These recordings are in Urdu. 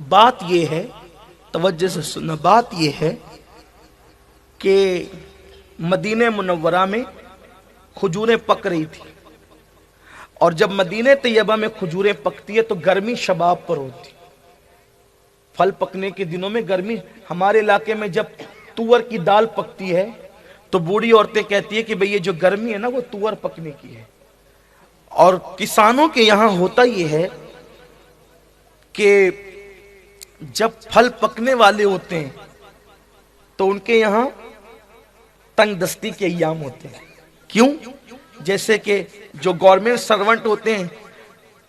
بات یہ ہے، توجہ سے سننا، بات یہ ہے کہ مدینہ منورہ میں کھجوریں پک رہی تھی، اور جب مدینہ طیبہ میں کھجوریں پکتی ہے تو گرمی شباب پر ہوتی، پھل پکنے کے دنوں میں گرمی۔ ہمارے علاقے میں جب تور کی دال پکتی ہے تو بوڑھی عورتیں کہتی ہے کہ بھئی یہ جو گرمی ہے نا وہ تور پکنے کی ہے۔ اور کسانوں کے یہاں ہوتا یہ ہے کہ جب پھل پکنے والے ہوتے ہیں تو ان کے یہاں تنگ دستی کے ایام ہوتے ہیں۔ کیوں؟ جیسے کہ جو گورنمنٹ سرونٹ ہوتے ہیں،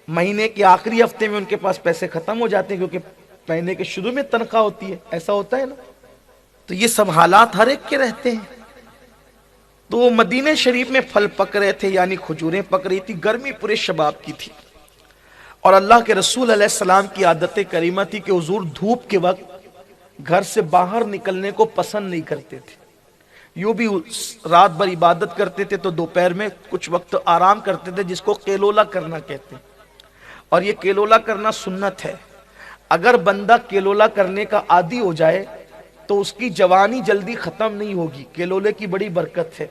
مہینے کے آخری ہفتے میں ان کے پاس پیسے ختم ہو جاتے ہیں کیونکہ مہینے کے شروع میں تنخواہ ہوتی ہے، ایسا ہوتا ہے نا۔ تو یہ سب حالات ہر ایک کے رہتے ہیں۔ تو مدینہ شریف میں پھل پک رہے تھے، یعنی کھجوریں پک رہی تھی، گرمی پورے شباب کی تھی، اور اللہ کے رسول علیہ السلام کی عادت کریمہ تھی کہ حضور دھوپ کے وقت گھر سے باہر نکلنے کو پسند نہیں کرتے تھے۔ یوں بھی رات بھر عبادت کرتے تھے تو دوپہر میں کچھ وقت آرام کرتے تھے، جس کو کیلولا کرنا کہتے ہیں، اور یہ کیلولا کرنا سنت ہے۔ اگر بندہ کیلولا کرنے کا عادی ہو جائے تو اس کی جوانی جلدی ختم نہیں ہوگی۔ کیلولے کی بڑی برکت ہے،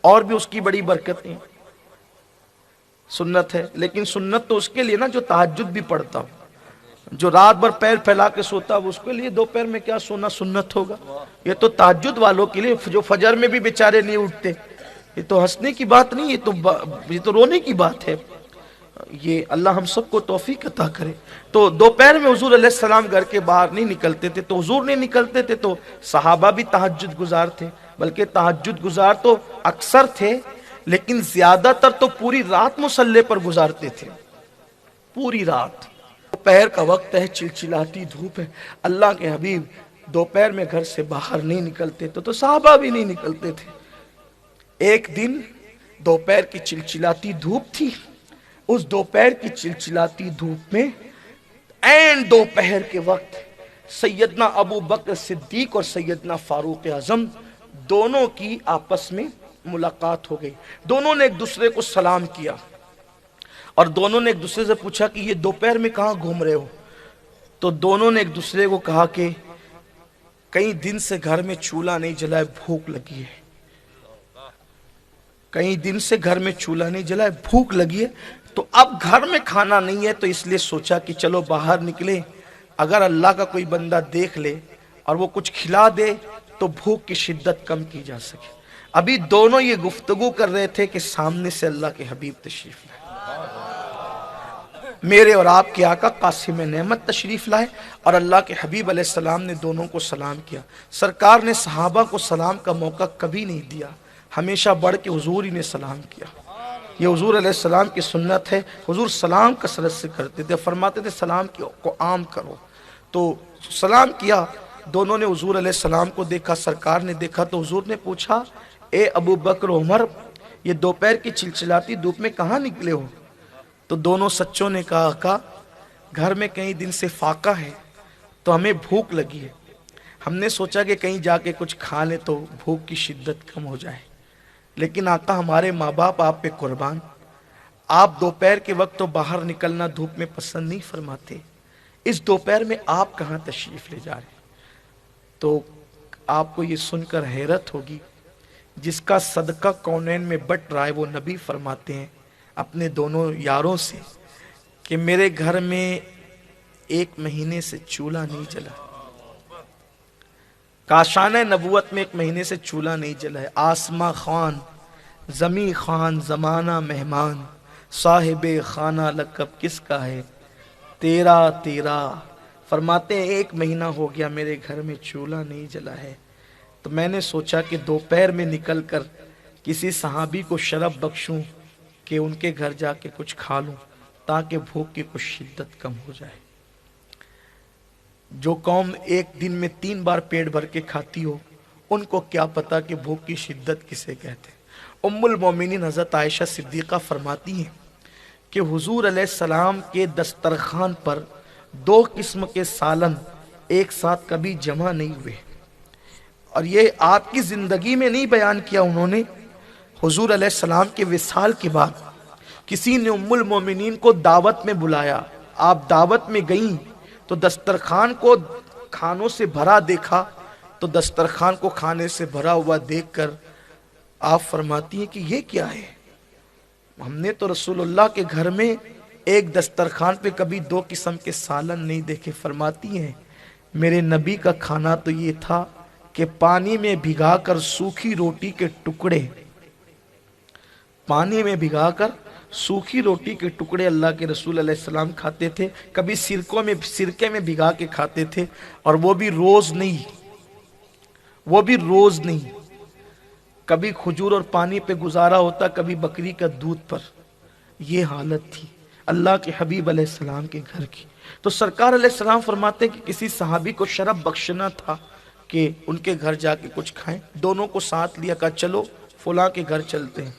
اور بھی اس کی بڑی برکت ہے، سنت ہے، لیکن سنت تو اس کے لیے نا جو تہجد بھی پڑھتا ہو، جو رات بھر پیر پھیلا کے سوتا ہو، اس کے لیے دوپہر میں کیا سونا سنت ہوگا؟ یہ تو تہجد والوں کے لیے، جو فجر میں بھی بیچارے نہیں اٹھتے۔ یہ تو ہنسنے کی بات نہیں، یہ تو رونے کی بات ہے۔ یہ اللہ ہم سب کو توفیق عطا کرے۔ تو دوپہر میں حضور علیہ السلام گھر کے باہر نہیں نکلتے تھے، تو حضور نہیں نکلتے تھے تو صحابہ بھی تہجد گزار تھے، بلکہ تہجد گزار تو اکثر تھے، لیکن زیادہ تر تو پوری رات مصلی پر گزارتے تھے، پوری رات۔ دوپہر کا وقت ہے، چلچلاتی دھوپ ہے، اللہ کے حبیب دوپہر میں گھر سے باہر نہیں نکلتے تو صحابہ بھی نہیں نکلتے تھے۔ ایک دن دوپہر کی چلچلاتی دھوپ تھی، اس دوپہر کی چلچلاتی دھوپ میں عین دوپہر کے وقت سیدنا ابو بکر صدیق اور سیدنا فاروق اعظم دونوں کی آپس میں ملاقات ہو گئی۔ دونوں نے ایک دوسرے کو سلام کیا، اور دونوں نے ایک دوسرے سے پوچھا کہ یہ دوپہر میں کہاں گھوم رہے ہو؟ تو دونوں نے ایک دوسرے کو کہا کہ کئی دن سے گھر میں چولہا نہیں جلا ہے، بھوک لگی ہے۔ کئی دن سے گھر میں چولہا نہیں جلا ہے، بھوک لگی ہے، تو اب گھر میں کھانا نہیں ہے، تو اس لیے سوچا کہ چلو باہر نکلیں، اگر اللہ کا کوئی بندہ دیکھ لے اور وہ کچھ کھلا دے تو بھوک کی شدت کم کی جا سکے۔ ابھی دونوں یہ گفتگو کر رہے تھے کہ سامنے سے اللہ کے حبیب تشریف لائے، میرے اور آپ کے آقا قاسم نعمت تشریف لائے، اور اللہ کے حبیب علیہ السلام نے دونوں کو سلام کیا۔ سرکار نے صحابہ کو سلام کا موقع کبھی نہیں دیا، ہمیشہ بڑھ کے حضور ہی نے سلام کیا۔ یہ حضور علیہ السلام کی سنت ہے، حضور سلام کثرت سے کرتے تھے، فرماتے تھے سلام کو عام کرو۔ تو سلام کیا، دونوں نے حضور علیہ السلام کو دیکھا، سرکار نے دیکھا، تو حضور نے پوچھا اے ابو بکر و عمر، یہ دوپہر کی چلچلاتی دھوپ میں کہاں نکلے ہو؟ تو دونوں سچوں نے کہا آقا گھر میں کئی دن سے فاقہ ہے تو ہمیں بھوک لگی ہے، ہم نے سوچا کہ کہیں جا کے کچھ کھا لیں تو بھوک کی شدت کم ہو جائے، لیکن آقا ہمارے ماں باپ آپ پہ قربان، آپ دوپہر کے وقت تو باہر نکلنا دھوپ میں پسند نہیں فرماتے، اس دوپہر میں آپ کہاں تشریف لے جا رہے ہیں؟ تو آپ کو یہ سن کر حیرت ہوگی، جس کا صدقہ کونین میں بٹ رہا ہے وہ نبی فرماتے ہیں اپنے دونوں یاروں سے کہ میرے گھر میں ایک مہینے سے چولہا نہیں جلا، کاشانہ نبوت میں ایک مہینے سے چولہا نہیں جلا ہے، آسماں خان زمیں خان زمانہ مہمان، صاحب خانہ لقب کس کا ہے تیرا تیرا، فرماتے ہیں ایک مہینہ ہو گیا میرے گھر میں چولہا نہیں جلا ہے، تو میں نے سوچا کہ دوپہر میں نکل کر کسی صحابی کو شرف بخشوں کہ ان کے گھر جا کے کچھ کھا لوں تاکہ بھوک کی کچھ شدت کم ہو جائے۔ جو قوم ایک دن میں 3 بار پیٹ بھر کے کھاتی ہو ان کو کیا پتا کہ بھوک کی شدت کسے کہتے ہیں۔ ام المومنین حضرت عائشہ صدیقہ فرماتی ہیں کہ حضور علیہ السلام کے دسترخوان پر 2 قسم کے سالن ایک ساتھ کبھی جمع نہیں ہوئے، اور یہ آپ کی زندگی میں نہیں بیان کیا انہوں نے، حضور علیہ السلام کے وصال کے بعد کسی نے ام المومنین کو دعوت میں بلایا، آپ دعوت میں گئیں تو دسترخوان کو کھانوں سے بھرا دیکھا، تو دسترخوان کو کھانے سے بھرا ہوا دیکھ کر آپ فرماتی ہیں کہ یہ کیا ہے؟ ہم نے تو رسول اللہ کے گھر میں ایک دسترخوان پہ کبھی 2 قسم کے سالن نہیں دیکھے۔ فرماتی ہیں میرے نبی کا کھانا تو یہ تھا کہ پانی میں بھگا کر سوکھی روٹی کے ٹکڑے، پانی میں بھگا کر سوکھی روٹی کے ٹکڑے اللہ کے رسول علیہ السلام کھاتے تھے، کبھی سرکے میں بھگا کے کھاتے تھے، اور وہ بھی روز نہیں، کبھی کھجور اور پانی پہ گزارا ہوتا، کبھی بکری کا دودھ پر۔ یہ حالت تھی اللہ کے حبیب علیہ السلام کے گھر کی۔ تو سرکار علیہ السلام فرماتے ہیں کہ کسی صحابی کو شرف بخشنا تھا کہ ان کے گھر جا کے کچھ کھائیں، دونوں کو ساتھ لیا، کہا چلو فلاں کے گھر چلتے ہیں۔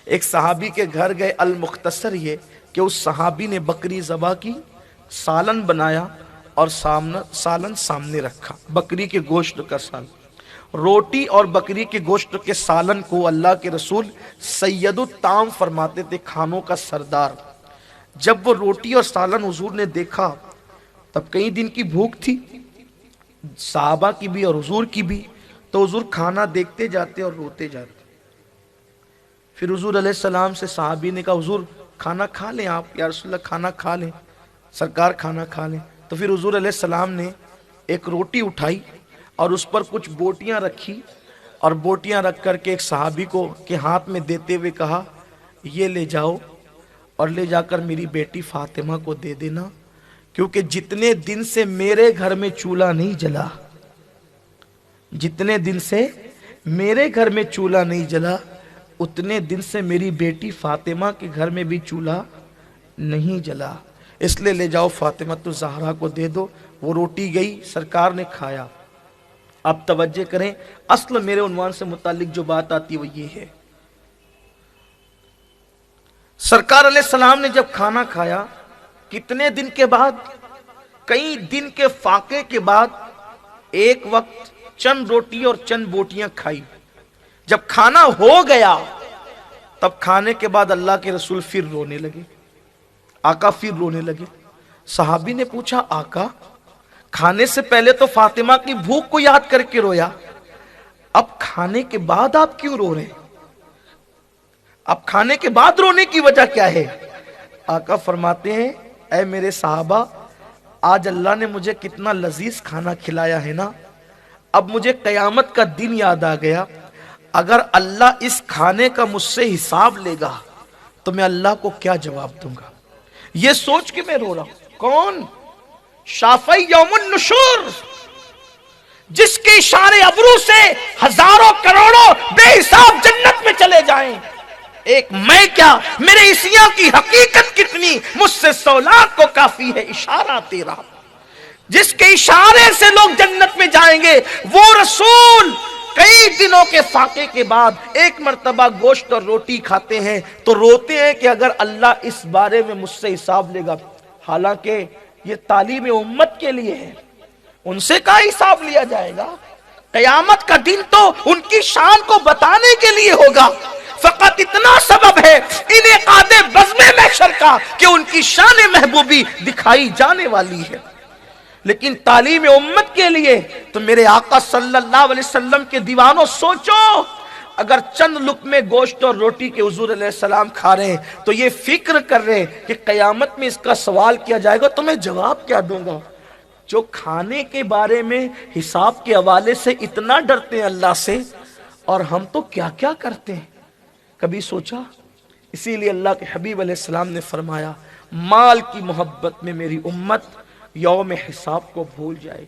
ایک صحابی کے گھر گئے، المختصر یہ کہ اس صحابی نے بکری ذبح کی، سالن بنایا اور سالن سامنے رکھا، بکری کے گوشت کا سالن۔ روٹی اور بکری کے گوشت کے سالن کو اللہ کے رسول سید الطعام فرماتے تھے، کھانوں کا سردار۔ جب وہ روٹی اور سالن حضور نے دیکھا، تب کئی دن کی بھوک تھی صحابہ کی بھی اور حضور کی بھی، تو حضور کھانا دیکھتے جاتے اور روتے جاتے۔ پھر حضور علیہ السلام سے صحابی نے کہا حضور کھانا کھا لیں آپ، یا رسول اللہ کھانا کھا لیں، سرکار کھانا کھا لیں۔ تو پھر حضور علیہ السلام نے ایک روٹی اٹھائی اور اس پر کچھ بوٹیاں رکھی، اور بوٹیاں رکھ کر کے ایک صحابی کو کے ہاتھ میں دیتے ہوئے کہا یہ لے جاؤ اور لے جا کر میری بیٹی فاطمہ کو دے دینا، کیونکہ جتنے دن سے میرے گھر میں چولہا نہیں جلا، جتنے دن سے میرے گھر میں چولہا نہیں جلا، اتنے دن سے میری بیٹی فاطمہ کے گھر میں بھی چولہا نہیں جلا، اس لیے لے جاؤ فاطمہ تو زہرا کو دے دو۔ وہ روٹی گئی، سرکار نے کھایا۔ اب توجہ کریں، اصل میرے عنوان سے متعلق جو بات آتی ہے وہ یہ ہے، سرکار علیہ السلام نے جب کھانا کھایا، کتنے دن کے بعد؟ کئی دن کے فاقے کے بعد ایک وقت چند روٹی اور چند بوٹیاں کھائی۔ جب کھانا ہو گیا، تب کھانے کے بعد اللہ کے رسول پھر رونے لگے، آقا پھر رونے لگے۔ صحابی نے پوچھا آقا کھانے سے پہلے تو فاطمہ کی بھوک کو یاد کر کے رویا، اب کھانے کے بعد آپ کیوں رو رہے ہیں؟ اب کھانے کے بعد رونے کی وجہ کیا ہے؟ آقا فرماتے ہیں اے میرے صحابہ، آج اللہ نے مجھے کتنا لذیذ کھانا کھلایا ہے نا، اب مجھے قیامت کا دن یاد آ گیا، اگر اللہ اس کھانے کا مجھ سے حساب لے گا تو میں اللہ کو کیا جواب دوں گا، یہ سوچ کے میں رو رہا ہوں۔ کون؟ شافعی یوم النشور، جس کے اشارے ابرو سے ہزاروں کروڑوں بے حساب جنت میں چلے جائیں، ایک میں کیا میرے عیسیوں کی حقیقت کتنی، مجھ سے 100 لاکھ کو کافی ہے اشارہ تیرا، جس کے اشارے سے لوگ جنت میں جائیں گے، وہ رسول کئی دنوں کے فاقے کے بعد ایک مرتبہ گوشت اور روٹی کھاتے ہیں تو روتے ہیں کہ اگر اللہ اس بارے میں مجھ سے حساب لے گا۔ حالانکہ یہ تعلیم امت کے لیے ہے، ان سے کیا حساب لیا جائے گا؟ قیامت کا دن تو ان کی شان کو بتانے کے لیے ہوگا، فقط اتنا سبب ہے انعقاد بزم محشر کا کہ ان کی شان محبوبی دکھائی جانے والی ہے۔ لیکن تعلیم امت کے لیے تو میرے آقا صلی اللہ علیہ وسلم کے دیوانوں سوچو، اگر چند لقمے گوشت اور روٹی کے حضور علیہ السلام کھا رہے ہیں تو یہ فکر کر رہے ہیں کہ قیامت میں اس کا سوال کیا جائے گا تو میں جواب کیا دوں گا۔ جو کھانے کے بارے میں حساب کے حوالے سے اتنا ڈرتے ہیں اللہ سے، اور ہم تو کیا کیا کرتے ہیں، کبھی سوچا؟ اسی لیے اللہ کے حبیب علیہ السلام نے فرمایا مال کی محبت میں میری امت یوم حساب کو بھول جائے۔